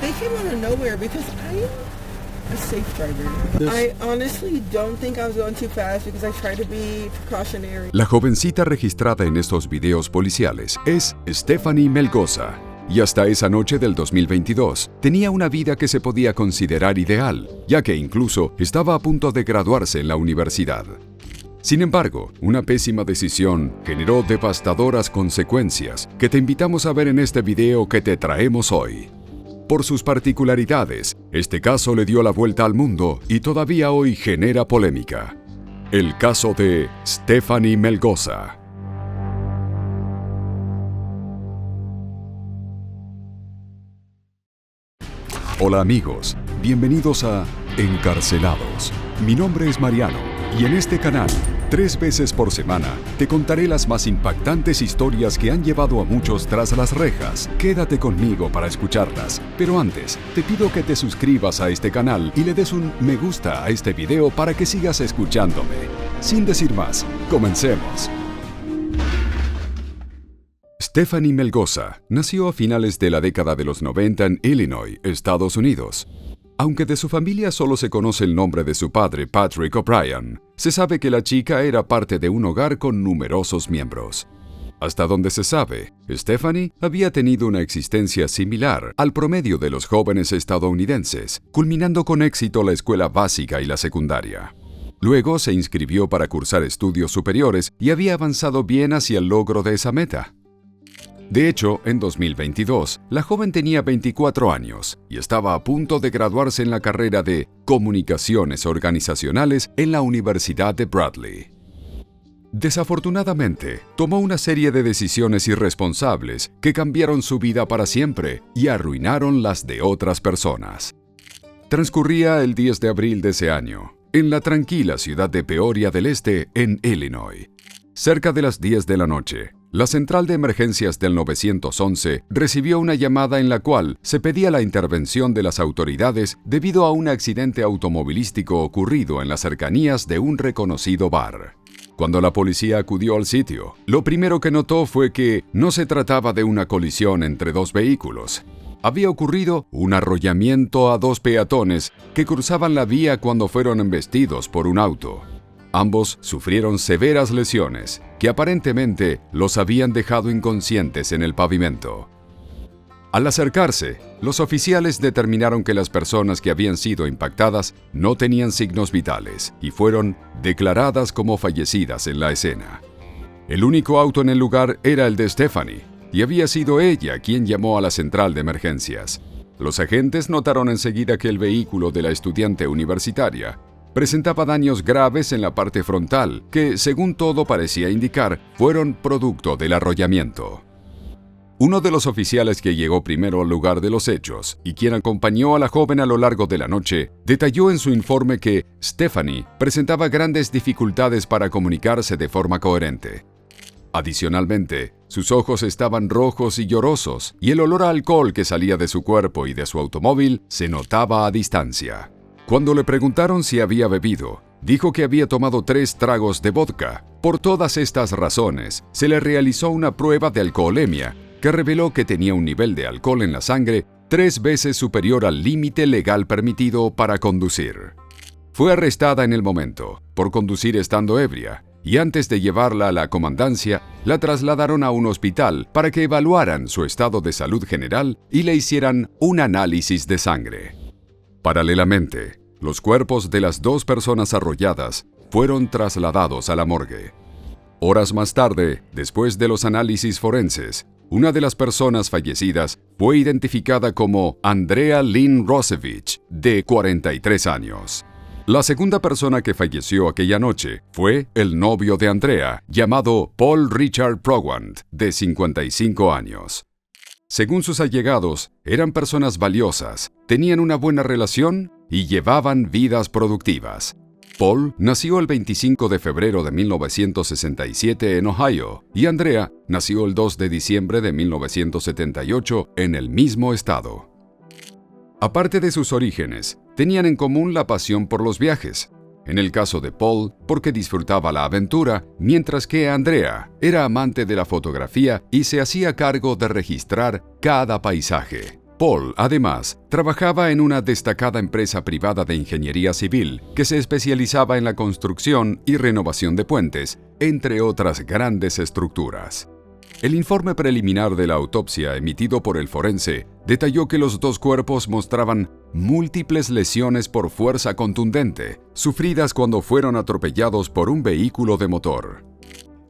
they came out of nowhere because I am a safe driver. I honestly don't think I was going too fast because I tried to be precautionary. La jovencita registrada en estos videos policiales es Stephanie Melgoza. Y hasta esa noche del 2022, tenía una vida que se podía considerar ideal, ya que incluso estaba a punto de graduarse en la universidad. Sin embargo, una pésima decisión generó devastadoras consecuencias que te invitamos a ver en este video que te traemos hoy. Por sus particularidades, este caso le dio la vuelta al mundo y todavía hoy genera polémica. El caso de Stephanie Melgoza. Hola amigos, bienvenidos a Encarcelados. Mi nombre es Mariano y en este canal, 3 veces por semana, te contaré las más impactantes historias que han llevado a muchos tras las rejas. Quédate conmigo para escucharlas, pero antes, te pido que te suscribas a este canal y le des un me gusta a este video para que sigas escuchándome. Sin decir más, comencemos. Stephanie Melgoza nació a finales de la década de los 90 en Illinois, Estados Unidos. Aunque de su familia solo se conoce el nombre de su padre, Patrick O'Brien, se sabe que la chica era parte de un hogar con numerosos miembros. Hasta donde se sabe, Stephanie había tenido una existencia similar al promedio de los jóvenes estadounidenses, culminando con éxito la escuela básica y la secundaria. Luego se inscribió para cursar estudios superiores y había avanzado bien hacia el logro de esa meta. De hecho, en 2022, la joven tenía 24 años y estaba a punto de graduarse en la carrera de Comunicaciones Organizacionales en la Universidad de Bradley. Desafortunadamente, tomó una serie de decisiones irresponsables que cambiaron su vida para siempre y arruinaron las de otras personas. Transcurría el 10 de abril de ese año, en la tranquila ciudad de Peoria del Este, en Illinois. Cerca de las 10 de la noche, la central de emergencias del 911 recibió una llamada en la cual se pedía la intervención de las autoridades debido a un accidente automovilístico ocurrido en las cercanías de un reconocido bar. Cuando la policía acudió al sitio, lo primero que notó fue que no se trataba de una colisión entre 2 vehículos. Había ocurrido un arrollamiento a 2 peatones que cruzaban la vía cuando fueron embestidos por un auto. Ambos sufrieron severas lesiones, que aparentemente los habían dejado inconscientes en el pavimento. Al acercarse, los oficiales determinaron que las personas que habían sido impactadas no tenían signos vitales y fueron declaradas como fallecidas en la escena. El único auto en el lugar era el de Stephanie, y había sido ella quien llamó a la central de emergencias. Los agentes notaron enseguida que el vehículo de la estudiante universitaria presentaba daños graves en la parte frontal, que, según todo parecía indicar, fueron producto del arrollamiento. Uno de los oficiales que llegó primero al lugar de los hechos y quien acompañó a la joven a lo largo de la noche, detalló en su informe que Stephanie presentaba grandes dificultades para comunicarse de forma coherente. Adicionalmente, sus ojos estaban rojos y llorosos, y el olor a alcohol que salía de su cuerpo y de su automóvil se notaba a distancia. Cuando le preguntaron si había bebido, dijo que había tomado 3 tragos de vodka. Por todas estas razones, se le realizó una prueba de alcoholemia que reveló que tenía un nivel de alcohol en la sangre 3 veces superior al límite legal permitido para conducir. Fue arrestada en el momento por conducir estando ebria y antes de llevarla a la comandancia, la trasladaron a un hospital para que evaluaran su estado de salud general y le hicieran un análisis de sangre. Paralelamente, los cuerpos de las 2 personas arrolladas fueron trasladados a la morgue. Horas más tarde, después de los análisis forenses, una de las personas fallecidas fue identificada como Andrea Lynn Rosevich, de 43 años. La segunda persona que falleció aquella noche fue el novio de Andrea, llamado Paul Richard Prowant, de 55 años. Según sus allegados, eran personas valiosas, tenían una buena relación y llevaban vidas productivas. Paul nació el 25 de febrero de 1967 en Ohio y Andrea nació el 2 de diciembre de 1978 en el mismo estado. Aparte de sus orígenes, tenían en común la pasión por los viajes. En el caso de Paul, porque disfrutaba la aventura, mientras que Andrea era amante de la fotografía y se hacía cargo de registrar cada paisaje. Paul, además, trabajaba en una destacada empresa privada de ingeniería civil que se especializaba en la construcción y renovación de puentes, entre otras grandes estructuras. El informe preliminar de la autopsia emitido por el forense detalló que los dos cuerpos mostraban múltiples lesiones por fuerza contundente, sufridas cuando fueron atropellados por un vehículo de motor.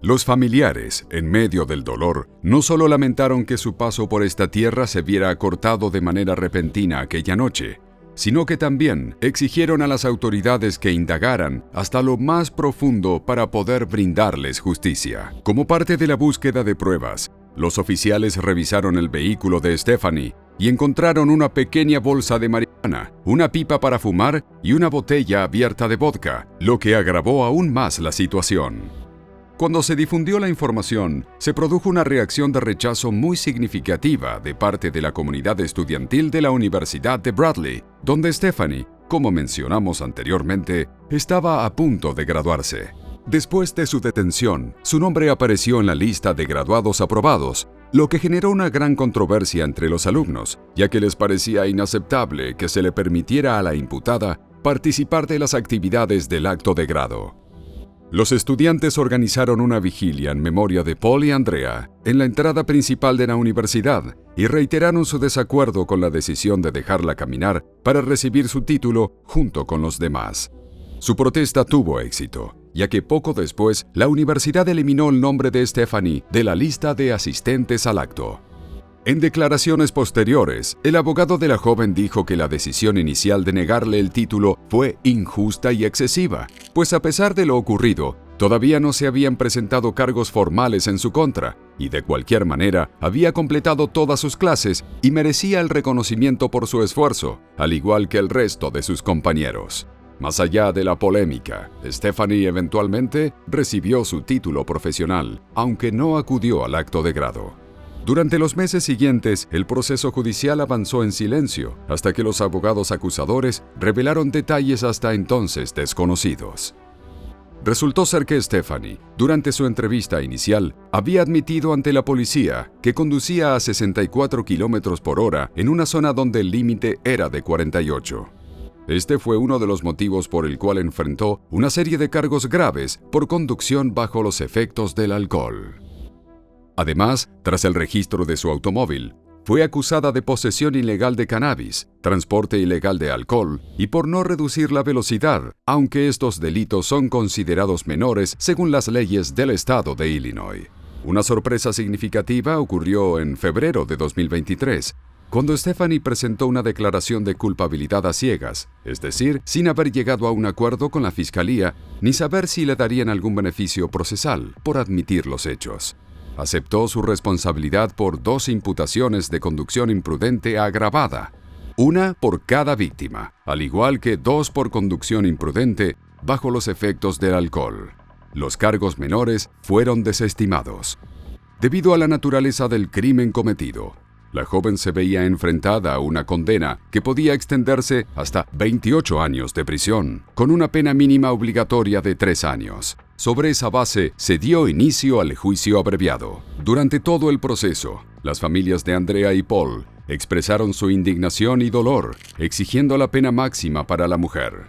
Los familiares, en medio del dolor, no solo lamentaron que su paso por esta tierra se viera acortado de manera repentina aquella noche, sino que también exigieron a las autoridades que indagaran hasta lo más profundo para poder brindarles justicia. Como parte de la búsqueda de pruebas, los oficiales revisaron el vehículo de Stephanie y encontraron una pequeña bolsa de marihuana, una pipa para fumar y una botella abierta de vodka, lo que agravó aún más la situación. Cuando se difundió la información, se produjo una reacción de rechazo muy significativa de parte de la comunidad estudiantil de la Universidad de Bradley, donde Stephanie, como mencionamos anteriormente, estaba a punto de graduarse. Después de su detención, su nombre apareció en la lista de graduados aprobados, lo que generó una gran controversia entre los alumnos, ya que les parecía inaceptable que se le permitiera a la imputada participar de las actividades del acto de grado. Los estudiantes organizaron una vigilia en memoria de Paul y Andrea en la entrada principal de la universidad y reiteraron su desacuerdo con la decisión de dejarla caminar para recibir su título junto con los demás. Su protesta tuvo éxito, ya que poco después la universidad eliminó el nombre de Stephanie de la lista de asistentes al acto. En declaraciones posteriores, el abogado de la joven dijo que la decisión inicial de negarle el título fue injusta y excesiva, pues a pesar de lo ocurrido, todavía no se habían presentado cargos formales en su contra, y de cualquier manera había completado todas sus clases y merecía el reconocimiento por su esfuerzo, al igual que el resto de sus compañeros. Más allá de la polémica, Stephanie eventualmente recibió su título profesional, aunque no acudió al acto de grado. Durante los meses siguientes, el proceso judicial avanzó en silencio, hasta que los abogados acusadores revelaron detalles hasta entonces desconocidos. Resultó ser que Stephanie, durante su entrevista inicial, había admitido ante la policía que conducía a 64 km por hora en una zona donde el límite era de 48. Este fue uno de los motivos por el cual enfrentó una serie de cargos graves por conducción bajo los efectos del alcohol. Además, tras el registro de su automóvil, fue acusada de posesión ilegal de cannabis, transporte ilegal de alcohol y por no reducir la velocidad, aunque estos delitos son considerados menores según las leyes del estado de Illinois. Una sorpresa significativa ocurrió en febrero de 2023, cuando Stephanie presentó una declaración de culpabilidad a ciegas, es decir, sin haber llegado a un acuerdo con la fiscalía ni saber si le darían algún beneficio procesal por admitir los hechos. Aceptó su responsabilidad por 2 imputaciones de conducción imprudente agravada, una por cada víctima, al igual que 2 por conducción imprudente bajo los efectos del alcohol. Los cargos menores fueron desestimados. Debido a la naturaleza del crimen cometido, la joven se veía enfrentada a una condena que podía extenderse hasta 28 años de prisión, con una pena mínima obligatoria de 3 años. Sobre esa base, se dio inicio al juicio abreviado. Durante todo el proceso, las familias de Andrea y Paul expresaron su indignación y dolor, exigiendo la pena máxima para la mujer.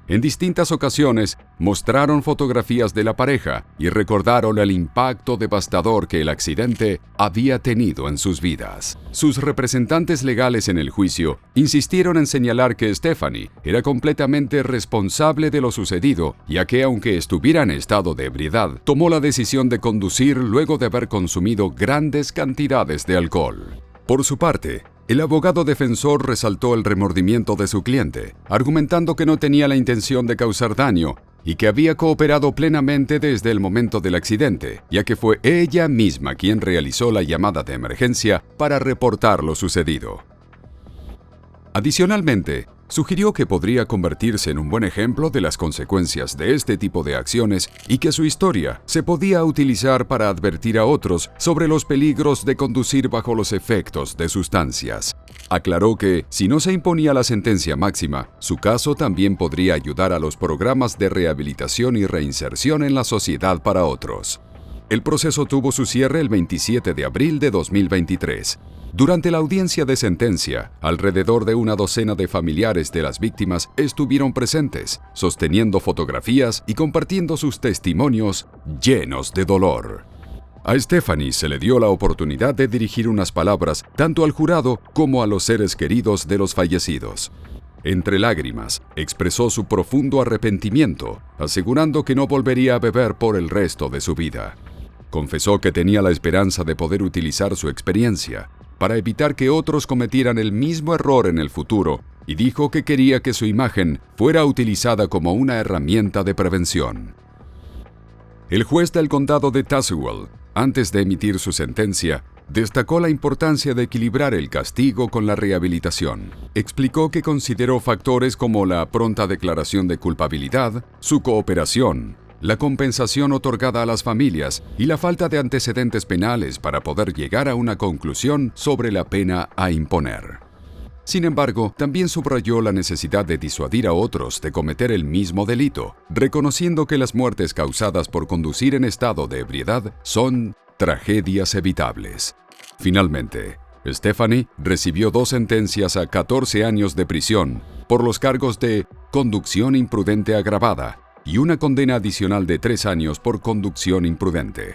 En distintas ocasiones, mostraron fotografías de la pareja y recordaron el impacto devastador que el accidente había tenido en sus vidas. Sus representantes legales en el juicio insistieron en señalar que Stephanie era completamente responsable de lo sucedido, ya que aunque estuviera en estado de ebriedad, tomó la decisión de conducir luego de haber consumido grandes cantidades de alcohol. Por su parte, el abogado defensor resaltó el remordimiento de su cliente, argumentando que no tenía la intención de causar daño y que había cooperado plenamente desde el momento del accidente, ya que fue ella misma quien realizó la llamada de emergencia para reportar lo sucedido. Adicionalmente, sugirió que podría convertirse en un buen ejemplo de las consecuencias de este tipo de acciones y que su historia se podía utilizar para advertir a otros sobre los peligros de conducir bajo los efectos de sustancias. Aclaró que, si no se imponía la sentencia máxima, su caso también podría ayudar a los programas de rehabilitación y reinserción en la sociedad para otros. El proceso tuvo su cierre el 27 de abril de 2023. Durante la audiencia de sentencia, alrededor de una docena de familiares de las víctimas estuvieron presentes, sosteniendo fotografías y compartiendo sus testimonios llenos de dolor. A Stephanie se le dio la oportunidad de dirigir unas palabras tanto al jurado como a los seres queridos de los fallecidos. Entre lágrimas, expresó su profundo arrepentimiento, asegurando que no volvería a beber por el resto de su vida. Confesó que tenía la esperanza de poder utilizar su experiencia para evitar que otros cometieran el mismo error en el futuro, y dijo que quería que su imagen fuera utilizada como una herramienta de prevención. El juez del condado de Tazewell, antes de emitir su sentencia, destacó la importancia de equilibrar el castigo con la rehabilitación. Explicó que consideró factores como la pronta declaración de culpabilidad, su cooperación, la compensación otorgada a las familias y la falta de antecedentes penales para poder llegar a una conclusión sobre la pena a imponer. Sin embargo, también subrayó la necesidad de disuadir a otros de cometer el mismo delito, reconociendo que las muertes causadas por conducir en estado de ebriedad son tragedias evitables. Finalmente, Stephanie recibió 2 sentencias a 14 años de prisión por los cargos de conducción imprudente agravada y una condena adicional de 3 años por conducción imprudente.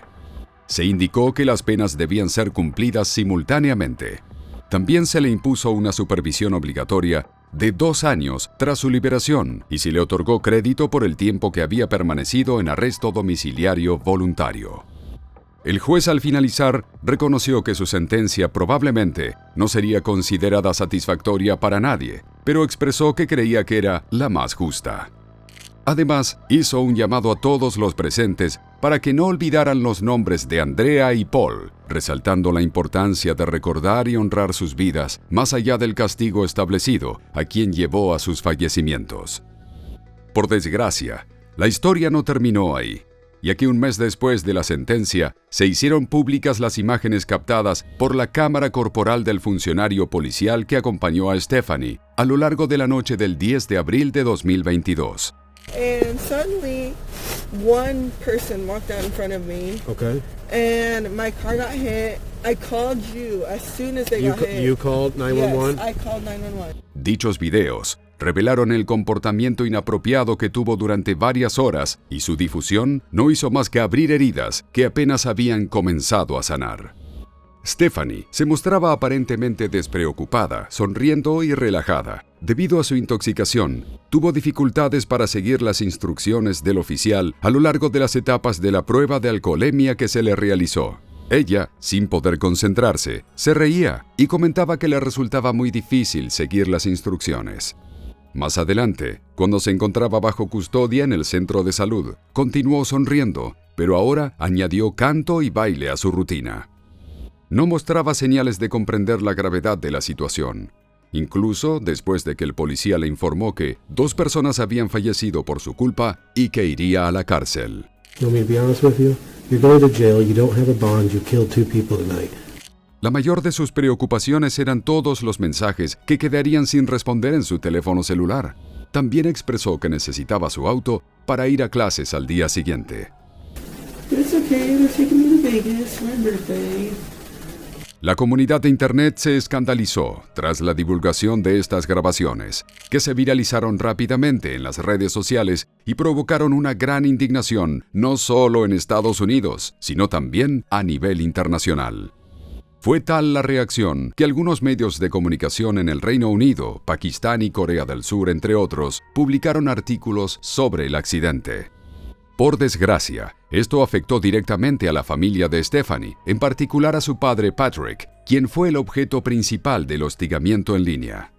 Se indicó que las penas debían ser cumplidas simultáneamente. También se le impuso una supervisión obligatoria de 2 años tras su liberación y se le otorgó crédito por el tiempo que había permanecido en arresto domiciliario voluntario. El juez, al finalizar, reconoció que su sentencia probablemente no sería considerada satisfactoria para nadie, pero expresó que creía que era la más justa. Además, hizo un llamado a todos los presentes para que no olvidaran los nombres de Andrea y Paul, resaltando la importancia de recordar y honrar sus vidas más allá del castigo establecido a quien llevó a sus fallecimientos. Por desgracia, la historia no terminó ahí, ya que un mes después de la sentencia se hicieron públicas las imágenes captadas por la cámara corporal del funcionario policial que acompañó a Stephanie a lo largo de la noche del 10 de abril de 2022. And suddenly, one person walked out in front of me. Okay. And my car got hit. I called you as soon as they got hit. You called 911? Yes, I called 911. Dichos videos revelaron el comportamiento inapropiado que tuvo durante varias horas y su difusión no hizo más que abrir heridas que apenas habían comenzado a sanar. Stephanie se mostraba aparentemente despreocupada, sonriendo y relajada. Debido a su intoxicación, tuvo dificultades para seguir las instrucciones del oficial a lo largo de las etapas de la prueba de alcoholemia que se le realizó. Ella, sin poder concentrarse, se reía y comentaba que le resultaba muy difícil seguir las instrucciones. Más adelante, cuando se encontraba bajo custodia en el centro de salud, continuó sonriendo, pero ahora añadió canto y baile a su rutina. No mostraba señales de comprender la gravedad de la situación, incluso después de que el policía le informó que 2 personas habían fallecido por su culpa y que iría a la cárcel. La mayor de sus preocupaciones eran todos los mensajes que quedarían sin responder en su teléfono celular. También expresó que necesitaba su auto para ir a clases al día siguiente. La comunidad de Internet se escandalizó tras la divulgación de estas grabaciones, que se viralizaron rápidamente en las redes sociales y provocaron una gran indignación no solo en Estados Unidos, sino también a nivel internacional. Fue tal la reacción que algunos medios de comunicación en el Reino Unido, Pakistán y Corea del Sur, entre otros, publicaron artículos sobre el accidente. Por desgracia, esto afectó directamente a la familia de Stephanie, en particular a su padre Patrick, quien fue el objeto principal del hostigamiento en línea.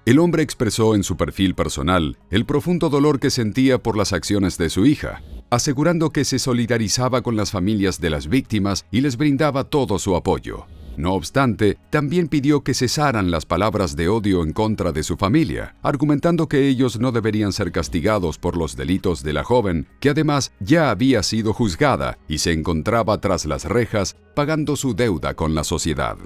El hombre expresó en su perfil personal el profundo dolor que sentía por las acciones de su hija, asegurando que se solidarizaba con las familias de las víctimas y les brindaba todo su apoyo. No obstante, también pidió que cesaran las palabras de odio en contra de su familia, argumentando que ellos no deberían ser castigados por los delitos de la joven, que además ya había sido juzgada y se encontraba tras las rejas pagando su deuda con la sociedad.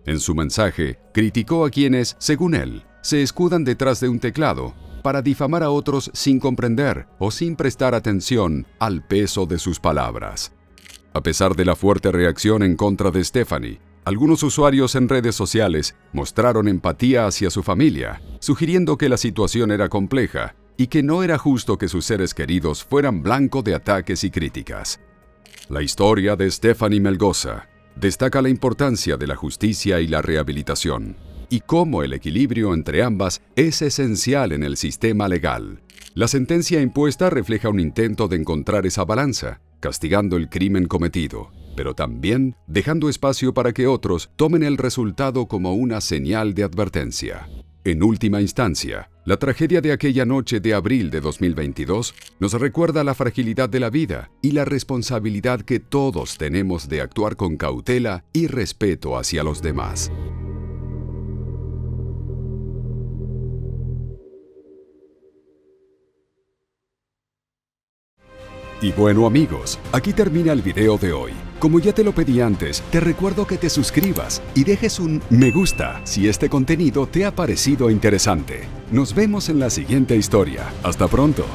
En su mensaje, criticó a quienes, según él, se escudan detrás de un teclado para difamar a otros sin comprender o sin prestar atención al peso de sus palabras. A pesar de la fuerte reacción en contra de Stephanie, Algunos usuarios en redes sociales mostraron empatía hacia su familia, sugiriendo que la situación era compleja y que no era justo que sus seres queridos fueran blanco de ataques y críticas. La historia de Stephanie Melgoza destaca la importancia de la justicia y la rehabilitación, y cómo el equilibrio entre ambas es esencial en el sistema legal. La sentencia impuesta refleja un intento de encontrar esa balanza, castigando el crimen cometido, pero también dejando espacio para que otros tomen el resultado como una señal de advertencia. En última instancia, la tragedia de aquella noche de abril de 2022 nos recuerda la fragilidad de la vida y la responsabilidad que todos tenemos de actuar con cautela y respeto hacia los demás. Y bueno amigos, aquí termina el video de hoy. Como ya te lo pedí antes, te recuerdo que te suscribas y dejes un me gusta si este contenido te ha parecido interesante. Nos vemos en la siguiente historia. Hasta pronto.